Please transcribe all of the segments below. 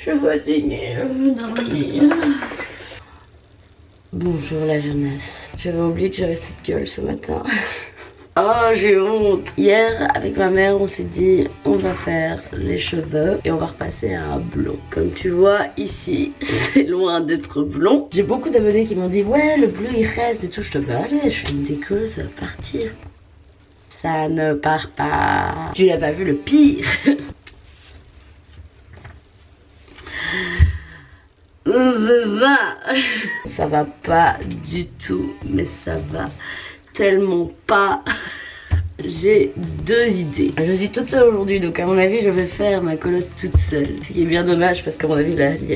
Je suis fatiguée, je veux dormir. Bonjour la jeunesse. J'avais oublié que j'avais cette gueule ce matin. Oh, j'ai honte. Hier, avec ma mère, on s'est dit on va faire les cheveux et on va repasser à un blond. Comme tu vois ici, c'est loin d'être blond. J'ai beaucoup d'abonnés qui m'ont dit ouais, le bleu il reste et tout. Je te dis allez, je suis une dégueule, ça va partir. Ça ne part pas. Tu n'as pas vu le pire. Ça va pas du tout, mais ça va tellement pas. J'ai deux idées. Je suis toute seule aujourd'hui, donc à mon avis je vais faire ma colotte toute seule. Ce qui est bien dommage parce qu'à mon avis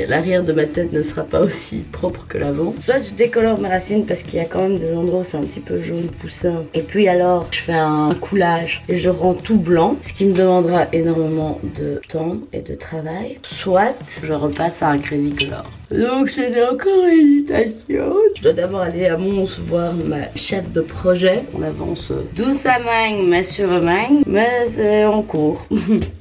l'arrière de ma tête ne sera pas aussi propre que l'avant. Soit je décolore mes racines parce qu'il y a quand même des endroits où c'est un petit peu jaune poussin. Et puis alors je fais un coulage et je rends tout blanc, ce qui me demandera énormément de temps et de travail. Soit je repasse à un crazy color. Donc c'est encore hésitation. Je dois d'abord aller à Mons voir ma chef de projet. On avance doucement mais sûrement, mais c'est en cours.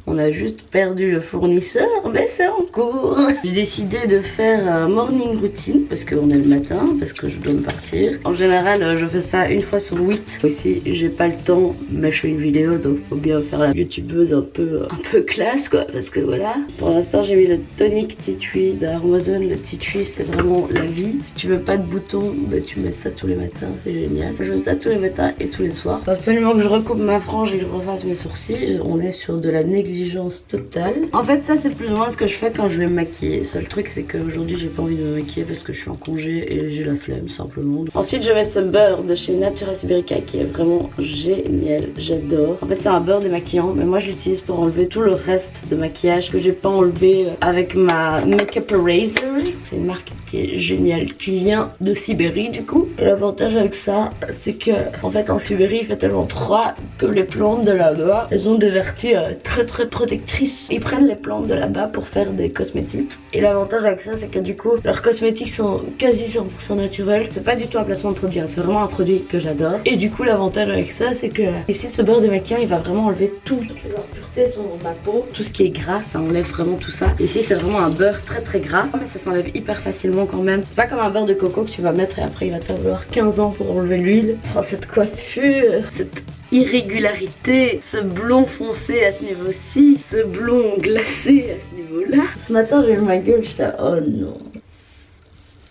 On a juste perdu le fournisseur, mais c'est en cours. J'ai décidé de faire un morning routine parce qu'on est le matin, parce que je dois me partir. En général, je fais ça une fois sur 8. Aussi, j'ai pas le temps, mais je fais une vidéo, donc faut bien faire la youtubeuse un peu classe, quoi. Parce que voilà. Pour l'instant, j'ai mis le tonic tea tree d'Amazon. Le tea tree, c'est vraiment la vie. Si tu veux pas de boutons, bah, tu mets ça tous les matins, c'est génial. Je fais ça tous les matins et tous les soirs. Faut absolument que je recoupe ma frange et que je refasse mes sourcils. On est sur de la négligence totale. En fait, ça, c'est plus ou moins ce que je fais quand je vais me maquiller. Seul truc, c'est qu'aujourd'hui, j'ai pas envie de me maquiller parce que je suis en congé et j'ai la flemme, simplement. Ensuite, je mets ce beurre de chez Natura Siberica qui est vraiment génial. J'adore. En fait, c'est un beurre démaquillant, mais moi, je l'utilise pour enlever tout le reste de maquillage que j'ai pas enlevé avec ma Makeup Eraser. C'est une marque qui est géniale, qui vient de Sibérie, du coup. Et l'avantage avec ça, c'est que, en fait, en Sibérie, il fait tellement froid que les plantes de là-bas, elles ont des vertus très protectrices. Ils prennent les plantes de là-bas pour faire des cosmétiques. Et l'avantage avec ça, c'est que du coup, leurs cosmétiques sont quasi 100% naturels. C'est pas du tout un placement de produit, hein. C'est vraiment un produit que j'adore. Et du coup, l'avantage avec ça, c'est que ici, ce beurre démaquillant, il va vraiment enlever toutes les impuretés sur ma peau. Tout ce qui est gras, ça enlève vraiment tout ça. Ici, c'est vraiment un beurre très gras, mais ça s'enlève hyper facilement quand même. C'est pas comme un beurre de coco que tu vas mettre et après, il va te faire vouloir 15 ans pour enlever l'huile. Oh, cette coiffure, cette irrégularité, ce blond foncé à ce niveau-ci, ce blond glacé à ce niveau-là. Ce matin, j'ai eu ma gueule, j'étais oh non.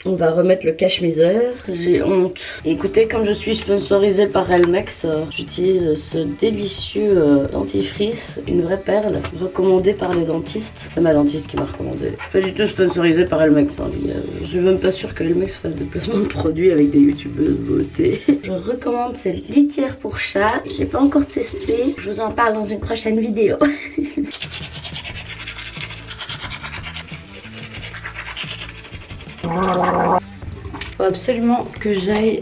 On va remettre le cache-misère. J'ai honte. Écoutez, comme je suis sponsorisée par Elmex, j'utilise ce délicieux dentifrice, une vraie perle, recommandée par les dentistes. C'est ma dentiste qui m'a recommandé. Je suis pas du tout sponsorisée par Elmex. Hein. Je suis même pas sûre que Elmex fasse des placements de produits avec des youtubeuses beauté. Je recommande cette litière pour chat. J'ai pas encore testé. Je vous en parle dans une prochaine vidéo. Faut absolument que j'aille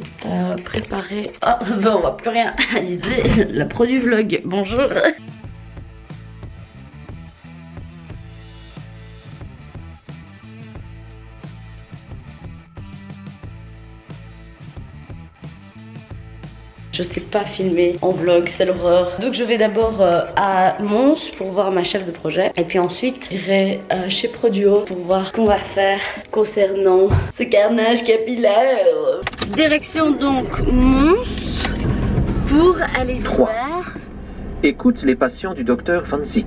préparer. Oh, bon, on va plus rien réaliser. La produit vlog. Bonjour. Je sais pas filmer en vlog, c'est l'horreur. Donc je vais d'abord à Mons pour voir ma chef de projet. Et puis ensuite, j'irai chez Produo pour voir ce qu'on va faire concernant ce carnage capillaire. Direction donc Mons pour aller voir... Écoute les patients du docteur Van Ziek.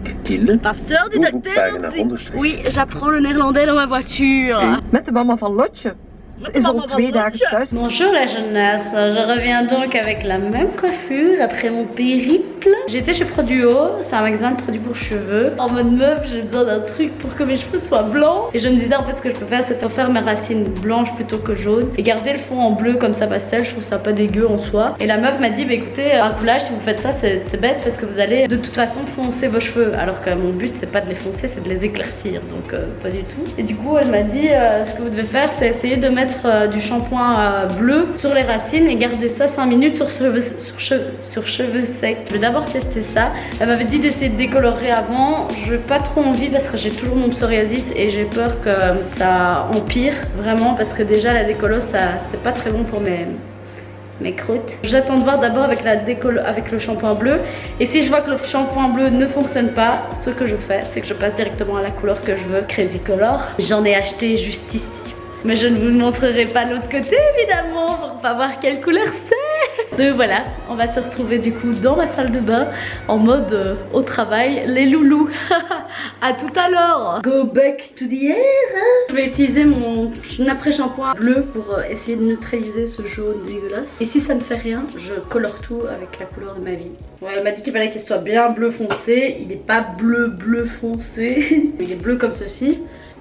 Pasteur du docteur Van Ziek. Oui, j'apprends le néerlandais dans ma voiture. Met de mama van Lotje. Ze is al 2 dagen thuis. Bonjour la jeunesse, je reviens donc avec la même coiffure après mon périple. J'étais chez Produo, c'est un magasin de produits pour cheveux. En mode meuf, j'ai besoin d'un truc pour que mes cheveux soient blancs. Et je me disais en fait ce que je peux faire, c'est faire mes racines blanches plutôt que jaunes. Et garder le fond en bleu comme ça pastel, je trouve ça pas dégueu en soi. Et la meuf m'a dit, bah écoutez, un coulage, si vous faites ça, c'est bête parce que vous allez de toute façon foncer vos cheveux. Alors que mon but, c'est pas de les foncer, c'est de les éclaircir. Donc pas du tout. Et du coup, elle m'a dit, ce que vous devez faire, c'est essayer de mettre du shampoing bleu sur les racines et garder ça 5 minutes sur cheveux secs. Je vais d'abord tester ça. Elle m'avait dit d'essayer de décolorer avant. Je n'ai pas trop envie parce que j'ai toujours mon psoriasis et j'ai peur que ça empire vraiment parce que déjà la décolo, ça c'est pas très bon pour mes mes croûtes. J'attends de voir d'abord avec avec le shampoing bleu. Et si je vois que le shampoing bleu ne fonctionne pas, ce que je fais, c'est que je passe directement à la couleur que je veux, Crazy Color. J'en ai acheté juste ici. Mais je ne vous montrerai pas l'autre côté évidemment pour pas voir quelle couleur c'est. Donc voilà, on va se retrouver du coup dans ma salle de bain en mode au travail, les loulous. À tout à l'heure. Go back to the air. Je vais utiliser mon après-shampoing bleu pour essayer de neutraliser ce jaune dégueulasse. Et si ça ne fait rien, je colore tout avec la couleur de ma vie. Ouais, elle m'a dit qu'il fallait qu'il soit bien bleu foncé. Il n'est pas bleu foncé. Il est bleu comme ceci.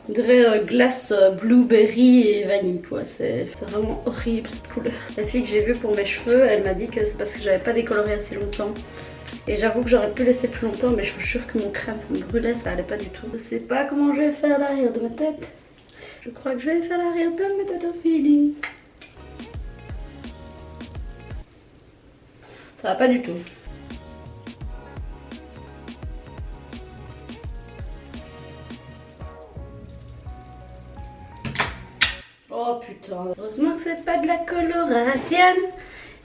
On dirait glace blueberry et vanille quoi, c'est vraiment horrible cette couleur. La fille que j'ai vue pour mes cheveux, elle m'a dit que c'est parce que j'avais pas décoloré assez longtemps. Et j'avoue que j'aurais pu laisser plus longtemps, mais je suis sûre que mon crâne ça me brûlait, ça allait pas du tout. Je sais pas comment je vais faire l'arrière de ma tête. Je crois que je vais faire l'arrière de ma tête au feeling. Ça va pas du tout. Oh putain, heureusement que c'est pas de la coloration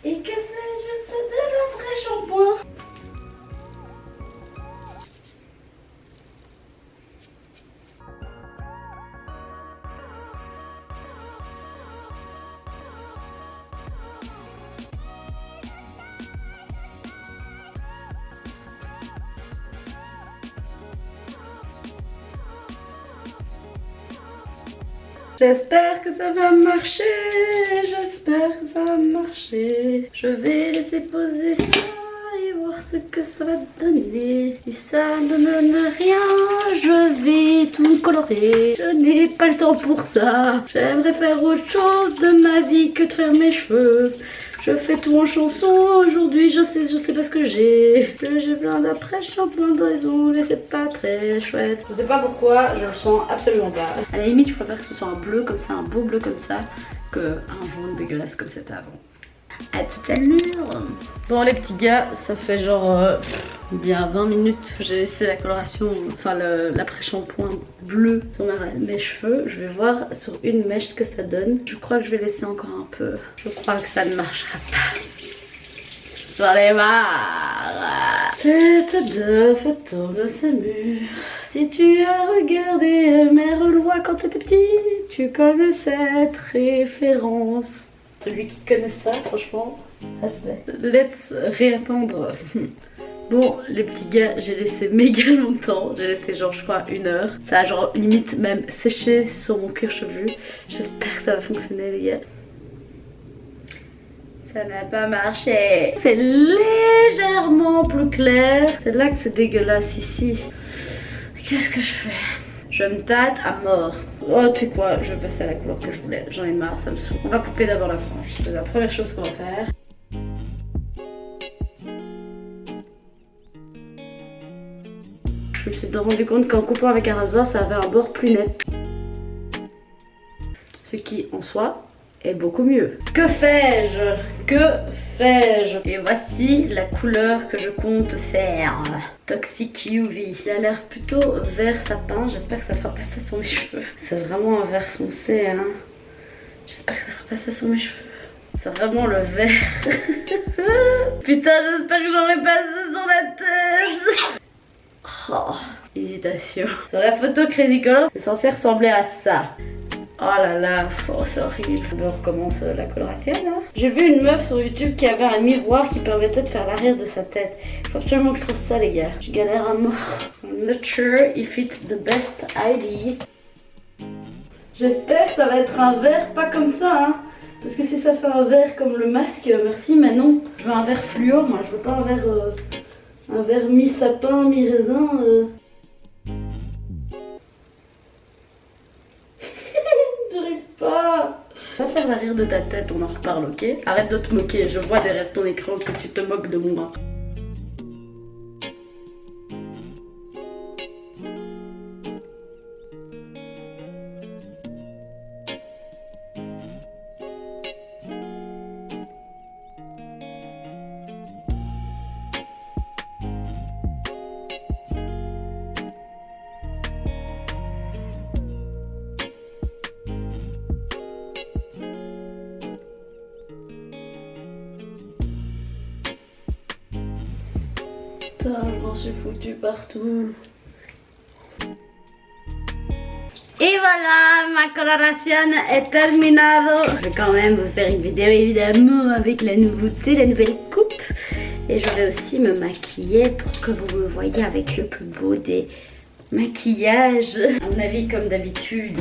et que c'est juste de la vraie shampoing. J'espère que ça va marcher, j'espère que ça va marcher. Je vais laisser poser ça et voir ce que ça va donner. Si ça ne donne rien, je vais tout colorer. Je n'ai pas le temps pour ça. J'aimerais faire autre chose de ma vie que de faire mes cheveux. Je fais tout en chanson, aujourd'hui je sais pas ce que j'ai. J'ai plein d'après-shampoing de raison, mais c'est pas très chouette. Je sais pas pourquoi, je le sens absolument pas. À la limite, je préfère que ce soit un bleu comme ça, un beau bleu comme ça, qu'un jaune dégueulasse comme c'était avant. À tout à l'heure. Bon les petits gars, ça fait genre bien 20 minutes que j'ai laissé la coloration, enfin l'après-shampoing bleu sur mes cheveux. Je vais voir sur une mèche ce que ça donne. Je crois que je vais laisser encore un peu. Je crois que ça ne marchera pas. J'en ai marre. Tête de photo de ce mur. Si tu as regardé Mère Loi quand t'étais petit, tu connais cette référence. Celui qui connaît ça, franchement, let's réattendre. Bon, les petits gars, j'ai laissé méga longtemps. J'ai laissé genre, je crois, 1 heure. Ça a genre limite même séché sur mon cuir chevelu. J'espère que ça va fonctionner, les gars. Ça n'a pas marché. C'est légèrement plus clair. C'est là que c'est dégueulasse ici. Qu'est-ce que je fais? Je me tâte à mort. Oh, tu sais quoi, je vais passer à la couleur que je voulais. J'en ai marre, ça me saoule. On va couper d'abord la frange. C'est la première chose qu'on va faire. Je me suis rendu compte qu'en coupant avec un rasoir, ça avait un bord plus net. Ce qui, en soi, est beaucoup mieux. Que fais-je? Que fais-je? Et voici la couleur que je compte faire. Toxic UV. Il a l'air plutôt vert sapin. J'espère que ça fera passer sur mes cheveux. C'est vraiment un vert foncé, hein. J'espère que ça sera passé sur mes cheveux. C'est vraiment le vert. Putain, j'espère que j'aurai passé sur la tête. Oh, hésitation. Sur la photo Crazy Color, c'est censé ressembler à ça. Oh là là, oh, c'est horrible. On recommence la coloration là. J'ai vu une meuf sur YouTube qui avait un miroir qui permettait de faire l'arrière de sa tête. Il faut absolument que je trouve ça, les gars. Je galère à mort. I'm not sure if it's the best idea. J'espère que ça va être un vert pas comme ça, hein. Parce que si ça fait un vert comme le masque, merci, mais non. Je veux un vert fluo, moi. Je veux pas un vert mi-sapin, mi-raisin. J'arrive pas. On va faire l'arrière de ta tête, on en reparle, ok? Arrête de te moquer, je vois derrière ton écran que tu te moques de moi. Putain, j'en suis foutue partout. Et voilà, ma coloration est terminée. Je vais quand même vous faire une vidéo évidemment avec la nouveauté, la nouvelle coupe. Et je vais aussi me maquiller pour que vous me voyez avec le plus beau des maquillages. À mon avis, comme d'habitude,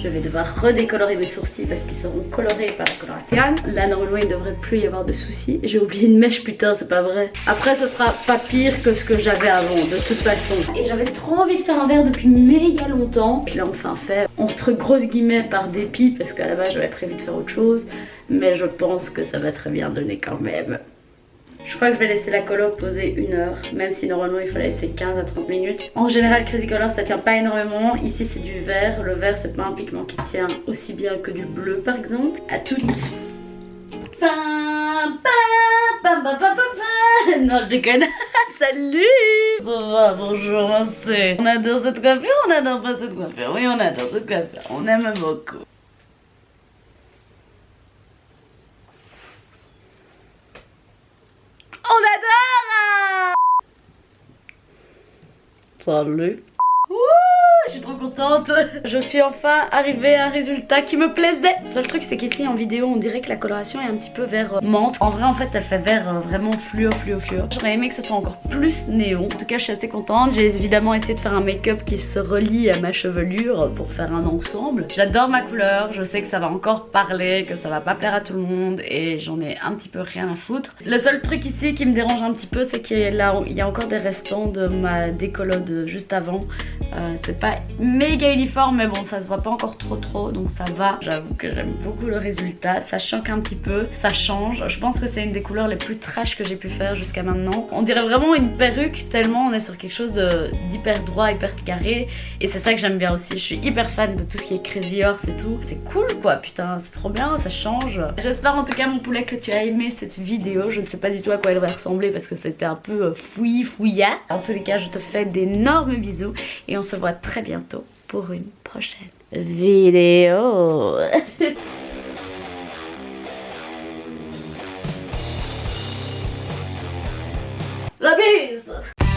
je vais devoir redécolorer mes sourcils parce qu'ils seront colorés par la coloration. Là, normalement, il ne devrait plus y avoir de soucis. J'ai oublié une mèche, putain, c'est pas vrai. Après, ce sera pas pire que ce que j'avais avant, de toute façon. Et j'avais trop envie de faire un verre depuis méga longtemps. Je l'ai enfin fait, entre grosses guillemets, par dépit, parce qu'à la base, j'avais prévu de faire autre chose. Mais je pense que ça va très bien donner quand même. Je crois que je vais laisser la colo poser 1 heure, même si normalement il faut la laisser 15 à 30 minutes. En général, Crazy Color ça tient pas énormément. Ici c'est du vert. Le vert c'est pas un pigment qui tient aussi bien que du bleu par exemple. À toutes. Non, je déconne. Salut. Ça va, bonjour, monsieur. On adore cette coiffure, on adore pas cette coiffure. Oui, on adore cette coiffure. On aime beaucoup. On adore! Salut! Ouh, je suis trop contente. Je suis enfin arrivée à un résultat qui me plaisait. Le seul truc c'est qu'ici en vidéo on dirait que la coloration est un petit peu vert menthe. En vrai en fait elle fait vert vraiment fluo. J'aurais aimé que ce soit encore plus néon. En tout cas je suis assez contente. J'ai évidemment essayé de faire un make-up qui se relie à ma chevelure pour faire un ensemble. J'adore ma couleur. Je sais que ça va encore parler, que ça va pas plaire à tout le monde et j'en ai un petit peu rien à foutre. Le seul truc ici qui me dérange un petit peu c'est qu'il y a encore des restants de ma décolo de juste avant. C'est pas méga uniforme mais bon ça se voit pas encore trop donc ça va. J'avoue que j'aime beaucoup le résultat, ça choque un petit peu, ça change. Je pense que c'est une des couleurs les plus trash que j'ai pu faire jusqu'à maintenant. On dirait vraiment une perruque tellement on est sur quelque chose d'hyper droit, hyper carré et c'est ça que j'aime bien aussi. Je suis hyper fan de tout ce qui est Crazy Horse et tout. C'est cool quoi, putain c'est trop bien, ça change. J'espère en tout cas mon poulet que tu as aimé cette vidéo. Je ne sais pas du tout à quoi elle va ressembler parce que c'était un peu fouillat. En tous les cas je te fais d'énormes bisous et on se voit très bientôt pour une prochaine vidéo. La bise!